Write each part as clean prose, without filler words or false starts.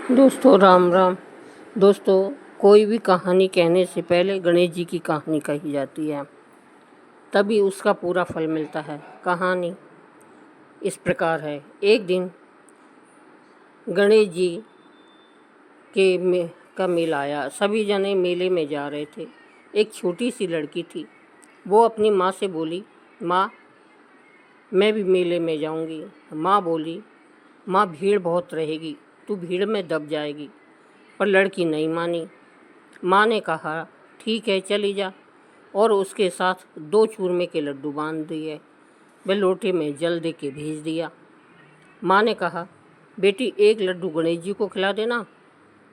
दोस्तों राम राम। दोस्तों, कोई भी कहानी कहने से पहले गणेश जी की कहानी कही जाती है, तभी उसका पूरा फल मिलता है। कहानी इस प्रकार है। एक दिन गणेश जी का मेला आया। सभी जने मेले में जा रहे थे। एक छोटी सी लड़की थी। वो अपनी माँ से बोली, माँ मैं भी मेले में जाऊंगी। माँ बोली, माँ भीड़ बहुत रहेगी, तू भीड़ में दब जाएगी। पर लड़की नहीं मानी। माँ ने कहा, ठीक है चली जा, और उसके साथ 2 चूरमे के लड्डू बांध दिए। वह लोटे में जल दे के भेज दिया। माँ ने कहा, बेटी एक लड्डू गणेश जी को खिला देना,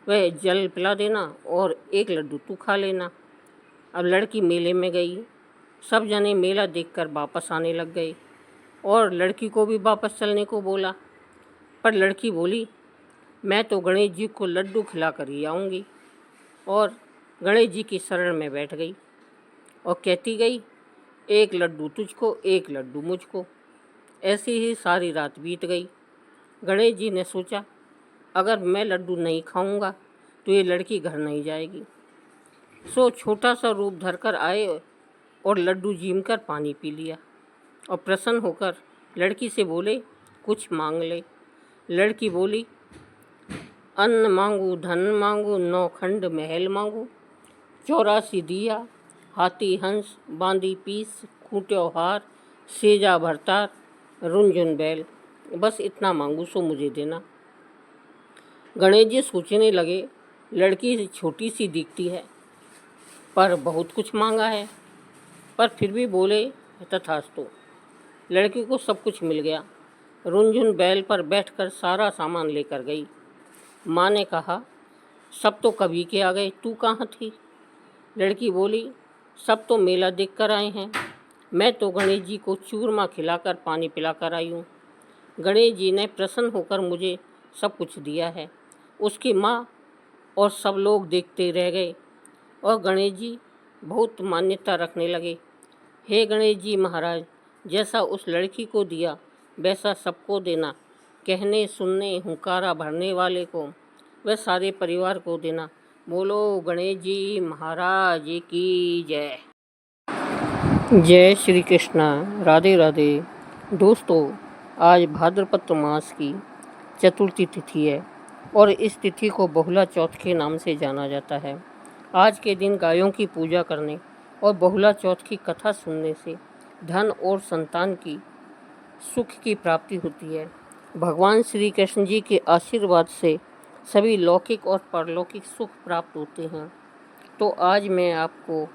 वह जल पिला देना, और 1 लड्डू तू खा लेना। अब लड़की मेले में गई। सब जने मेला देखकर वापस आने लग गए और लड़की को भी वापस चलने को बोला। पर लड़की बोली, मैं तो गणेश जी को लड्डू खिला कर ही आऊँगी। और गणेश जी की शरण में बैठ गई और कहती गई, 1 लड्डू तुझको, 1 लड्डू मुझको। ऐसे ही सारी रात बीत गई। गणेश जी ने सोचा, अगर मैं लड्डू नहीं खाऊंगा तो ये लड़की घर नहीं जाएगी। सो छोटा सा रूप धरकर आए और लड्डू जीम कर पानी पी लिया और प्रसन्न होकर लड़की से बोले, कुछ मांग ले। लड़की बोली, अन्न मांगू, धन मांगू, 9 खंड महल मांगू, 84 दिया, हाथी हंस, बांदी पीस, खूंट्यो हार, सेजा भरतार, रुंझुन बैल, बस इतना मांगू सो मुझे देना। गणेश जी सोचने लगे, लड़की छोटी सी दिखती है पर बहुत कुछ मांगा है, पर फिर भी बोले, तथास्तु। लड़की को सब कुछ मिल गया। रुंझुन बैल पर बैठकर सारा सामान लेकर गई। माँ ने कहा, सब तो कभी के आ गए, तू कहाँ थी? लड़की बोली, सब तो मेला देख कर आए हैं, मैं तो गणेश जी को चूरमा खिलाकर पानी पिलाकर आई हूँ। गणेश जी ने प्रसन्न होकर मुझे सब कुछ दिया है। उसकी माँ और सब लोग देखते रह गए और गणेश जी बहुत मान्यता रखने लगे। हे गणेश जी महाराज, जैसा उस लड़की को दिया वैसा सबको देना। कहने सुनने हुंकारा भरने वाले को, वह सारे परिवार को देना। बोलो गणेश जी महाराज की जय। जय श्री कृष्णा। राधे राधे। दोस्तों, आज भाद्रपद मास की चतुर्थी तिथि है और इस तिथि को बहुला चौथ के नाम से जाना जाता है। आज के दिन गायों की पूजा करने और बहुला चौथ की कथा सुनने से धन और संतान की सुख की प्राप्ति होती है। भगवान श्री कृष्ण जी के आशीर्वाद से सभी लौकिक और परलौकिक सुख प्राप्त होते हैं। तो आज मैं आपको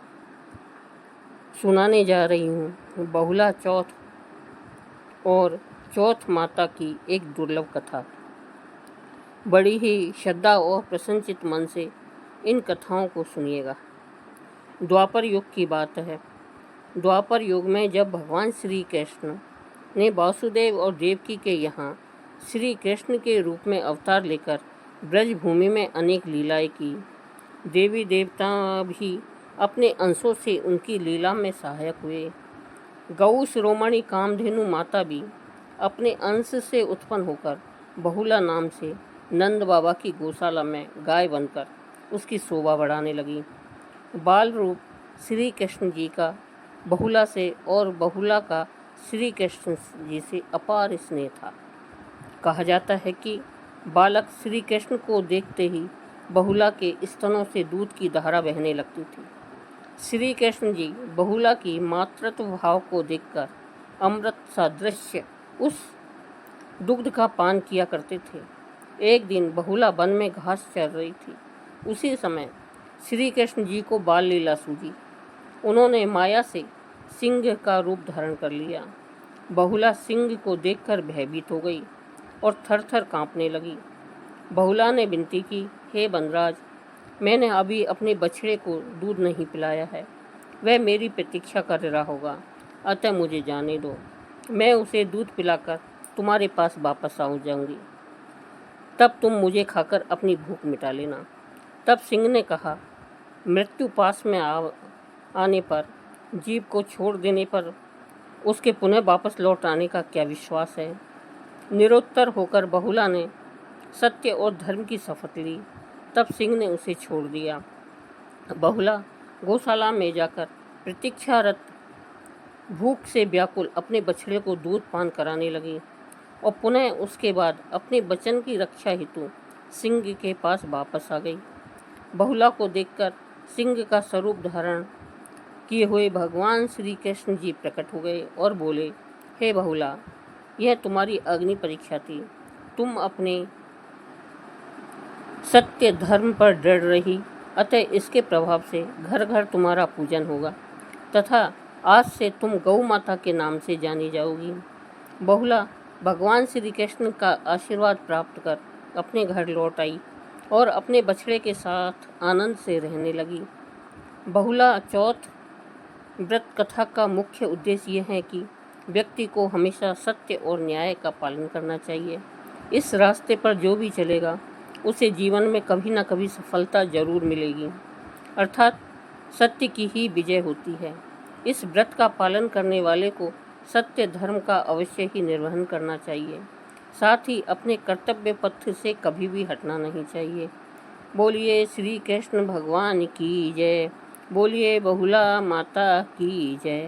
सुनाने जा रही हूँ बहुला चौथ और चौथ माता की एक दुर्लभ कथा। बड़ी ही श्रद्धा और प्रसन्नचित मन से इन कथाओं को सुनिएगा। द्वापर युग की बात है। द्वापर युग में जब भगवान श्री कृष्ण ने वासुदेव और देवकी के यहाँ श्री कृष्ण के रूप में अवतार लेकर ब्रज भूमि में अनेक लीलाएं की, देवी देवता भी अपने अंशों से उनकी लीला में सहायक हुए। गौ शिरोमणि कामधेनु माता भी अपने अंश से उत्पन्न होकर बहुला नाम से नंद बाबा की गौशाला में गाय बनकर उसकी शोभा बढ़ाने लगी। बाल रूप श्री कृष्ण जी का बहुला से और बहुला का श्री कृष्ण जी से अपार स्नेह था। कहा जाता है कि बालक श्री कृष्ण को देखते ही बहुला के स्तनों से दूध की धारा बहने लगती थी। श्री कृष्ण जी बहुला की मातृत्व भाव को देखकर अमृत सादृश्य उस दुग्ध का पान किया करते थे। एक दिन बहुला वन में घास चर रही थी। उसी समय श्री कृष्ण जी को बाल लीला सूझी। उन्होंने माया से सिंह का रूप धारण कर लिया। बहुला सिंह को देखकर भयभीत हो गई और थर-थर कांपने लगी। बहुला ने विनती की, हे वनराज, मैंने अभी अपने बछड़े को दूध नहीं पिलाया है, वह मेरी प्रतीक्षा कर रहा होगा, अतः मुझे जाने दो, मैं उसे दूध पिलाकर तुम्हारे पास वापस आ जाऊंगी, तब तुम मुझे खाकर अपनी भूख मिटा लेना। तब सिंह ने कहा, मृत्यु पास में आने पर, जीव को छोड़ देने पर उसके पुनः वापस लौट आने का क्या विश्वास है? निरुत्तर होकर बहुला ने सत्य और धर्म की शपथ ली। तब सिंह ने उसे छोड़ दिया। बहुला गौशाला में जाकर प्रतीक्षारत भूख से व्याकुल अपने बछड़े को दूध पान कराने लगी और पुनः उसके बाद अपने वचन की रक्षा हेतु सिंह के पास वापस आ गई। बहुला को देखकर सिंह का स्वरूप धारण किए हुए भगवान श्री कृष्ण जी प्रकट हो गए और बोले, हे बहुला, यह तुम्हारी अग्नि परीक्षा थी। तुम अपने सत्य धर्म पर दृढ़ रही, अतः इसके प्रभाव से घर घर तुम्हारा पूजन होगा तथा आज से तुम गौ माता के नाम से जानी जाओगी। बहुला भगवान श्री कृष्ण का आशीर्वाद प्राप्त कर अपने घर लौट आई और अपने बछड़े के साथ आनंद से रहने लगी। बहुला चौथ व्रत कथा का मुख्य उद्देश्य यह है कि व्यक्ति को हमेशा सत्य और न्याय का पालन करना चाहिए। इस रास्ते पर जो भी चलेगा उसे जीवन में कभी न कभी सफलता जरूर मिलेगी, अर्थात सत्य की ही विजय होती है। इस व्रत का पालन करने वाले को सत्य धर्म का अवश्य ही निर्वहन करना चाहिए, साथ ही अपने कर्तव्य पथ से कभी भी हटना नहीं चाहिए। बोलिए श्री कृष्ण भगवान की जय। बोलिए बहुला माता की जय।